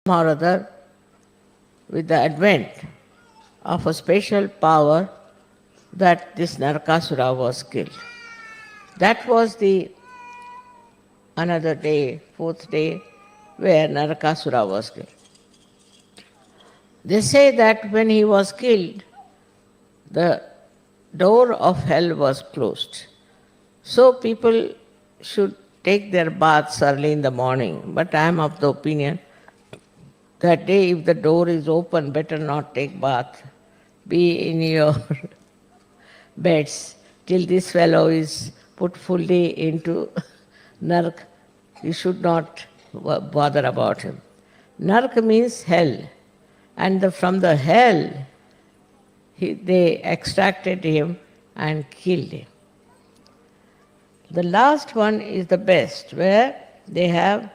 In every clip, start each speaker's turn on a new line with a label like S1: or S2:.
S1: or other, with the advent of a special power, that this Narakasura was killed. That was the another day, fourth day, where Narakasura was killed. They say that when he was killed, the door of hell was closed. So people should take their baths early in the morning. But I am of the opinion that day if the door is open, better not take bath. Be in your beds till this fellow is put fully into Nark. You should not bother about him. Nark means hell. And from the hell, they extracted him and killed him. The last one is the best, where they have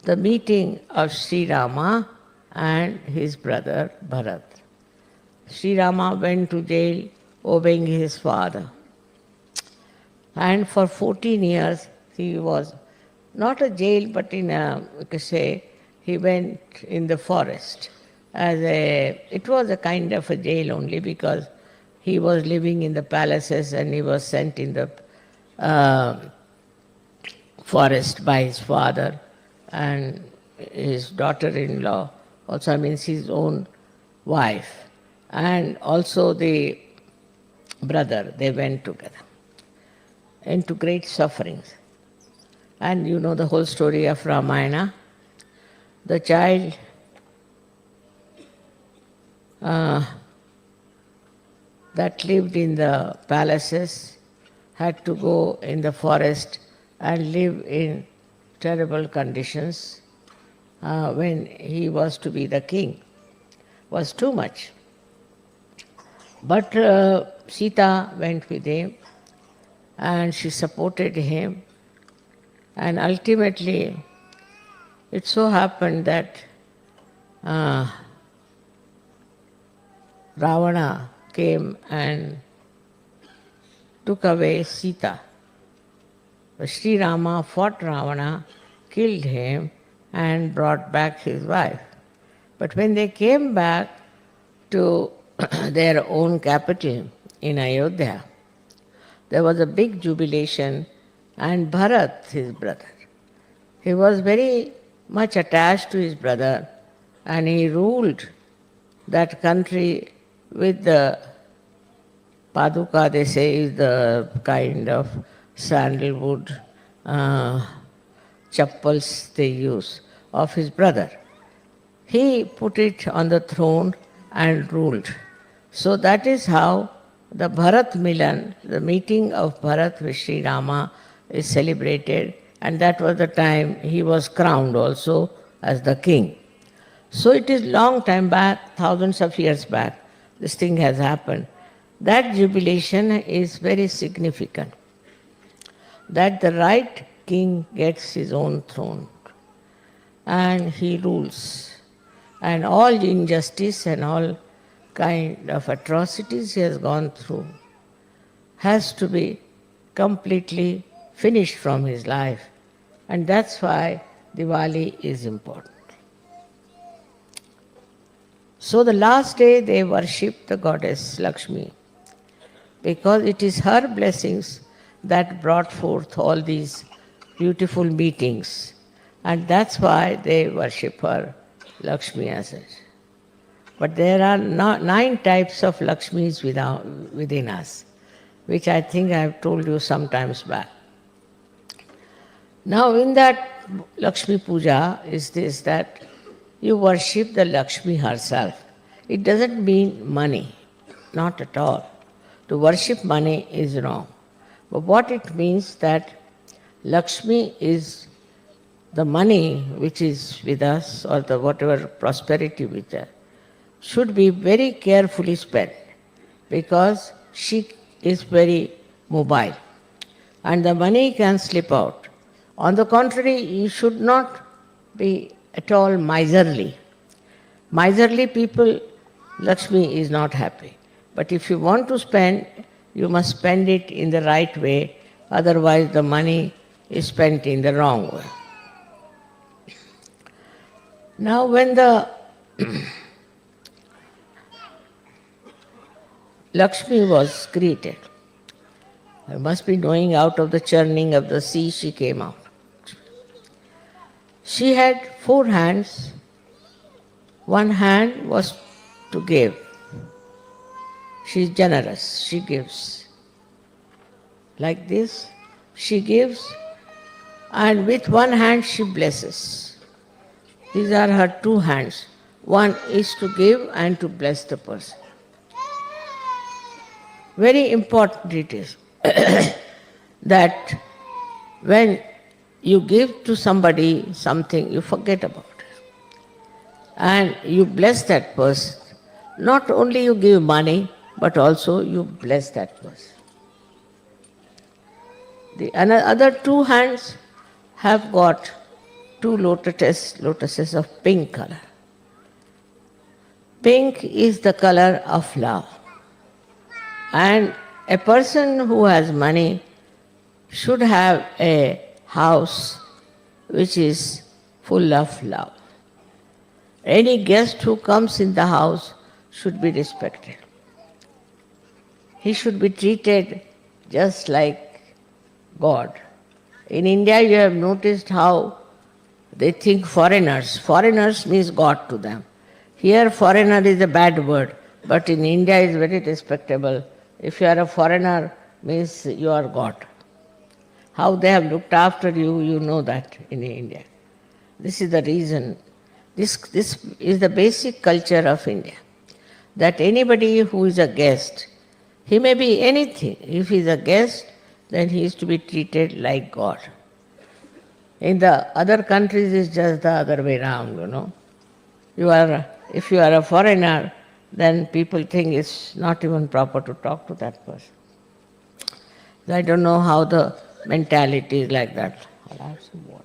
S1: the meeting of Sri Rama and his brother Bharat. Sri Rama went to jail obeying his father. And for 14 years he was not a jail, but in a, you could say, he went in the forest. It was a kind of a jail only because he was living in the palaces and he was sent in the forest by his father and his daughter-in-law, also means his own wife, and also the brother. They went together into great sufferings. And you know the whole story of Ramayana. The child that lived in the palaces had to go in the forest and live in terrible conditions when he was to be the king. Was too much. But Sita went with him and she supported him, and ultimately it so happened that Ravana came and took away Sita. Sri Rama fought Ravana, killed him, and brought back his wife. But when they came back to their own capital in Ayodhya, there was a big jubilation, and Bharat, his brother, he was very much attached to his brother, and he ruled that country with the paduka, they say, is the kind of sandalwood chappals they use, of his brother. He put it on the throne and ruled. So that is how the Bharat Milan, the meeting of Bharat with Sri Rama, is celebrated, and that was the time he was crowned also as the king. So it is long time back, thousands of years back, this thing has happened. That jubilation is very significant, that the right king gets his own throne and he rules. And all injustice and all kind of atrocities he has gone through has to be completely finished from his life. And that's why Diwali is important. So the last day they worship the goddess Lakshmi, because it is her blessings that brought forth all these beautiful meetings. And that's why they worship her, Lakshmi, as such. But there are 9 types of Lakshmis within us, which I think I have told you sometimes back. Now in that Lakshmi Puja is this, that you worship the Lakshmi herself. It doesn't mean money, not at all. To worship money is wrong. But what it means that Lakshmi is the money which is with us, or the whatever prosperity with us, should be very carefully spent, because she is very mobile and the money can slip out. On the contrary, you should not be at all miserly. Miserly people, Lakshmi is not happy. But if you want to spend, you must spend it in the right way, otherwise the money is spent in the wrong way. Now, when the Lakshmi was created, I must be knowing out of the churning of the sea she came out. She had 4 hands. One hand was to give. She is generous, she gives. Like this, she gives, and with one hand she blesses. These are her 2 hands. One is to give and to bless the person. Very important it is that when you give to somebody something, you forget about it. And you bless that person. Not only you give money, but also you bless that person. The other 2 hands have got 2 lotuses of pink color. Pink is the color of love. And a person who has money should have a house which is full of love. Any guest who comes in the house should be respected. He should be treated just like God. In India, you have noticed how they think foreigners. Foreigners means God to them. Here, foreigner is a bad word, but in India is very respectable. If you are a foreigner, means you are God. How they have looked after you, you know that in India. This is the reason. This is the basic culture of India. That anybody who is a guest, he may be anything. If he is a guest, then he is to be treated like God. In the other countries, it's just the other way around, you know. If you are a foreigner, then people think it's not even proper to talk to that person. I don't know how the mentality is like that. I'll have some water.